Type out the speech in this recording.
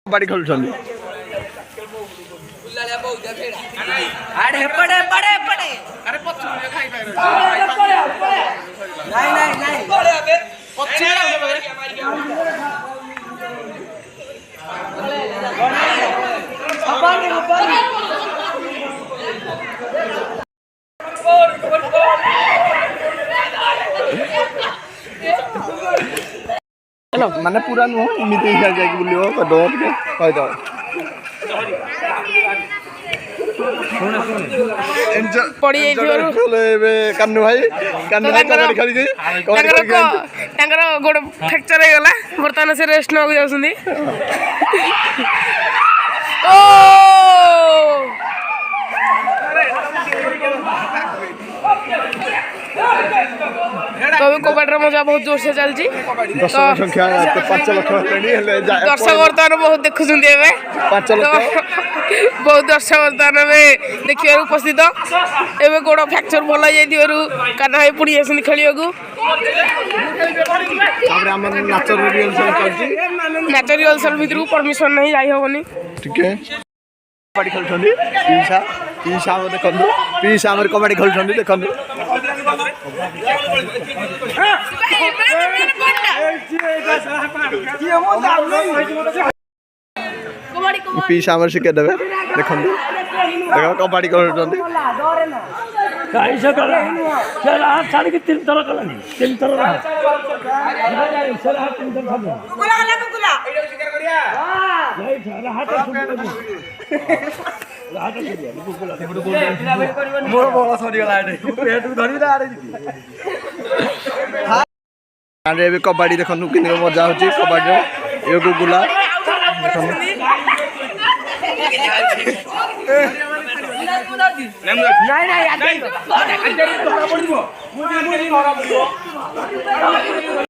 कबड्डी खेलुछन माने पूरा नुह इमिते हिसाब जाके बुलियो डर के कह दो पड़ी कान्नू भाई कबड्डी खेली गोड़ फ्रैक्चर हो गला बर्तमान से रेस्ट न जाउछंदी ओ तो कबड्डी मजा बहुत जोर से चलती दर्शक बर्तमान बहुत देखुं बहुत दर्शक बर्तमान देखिए उपस्थित एवं गोड़ फ्रैक्चर भल जाइए कान्हा भाई पुणी आस खेल नाच रिहर्सल भितर परमिशन नहीं जाई हेनी कबड्डी खेलुछंदी पीसा देखंदु पीसा हमर कबड्डी खेलुछंदी देखंदु पीसा हमर सिके देबे देखंदु कबड्डी खेलुछंदी कैसे कर चल हाथ छाड़ के तीन तरह कलानी तीन तरह रहा चल हाथ तीन तरह छाड़ गुला गला गुला एडो शिकार करिया नहीं छाड़ हाथ छुप हाथ छुप गुला मोर बोला सरी गला एडे पेट धरि ला आरे आरे भी कबड्डी देखनु किने मजा होची कबड्डी ए गुला नहीं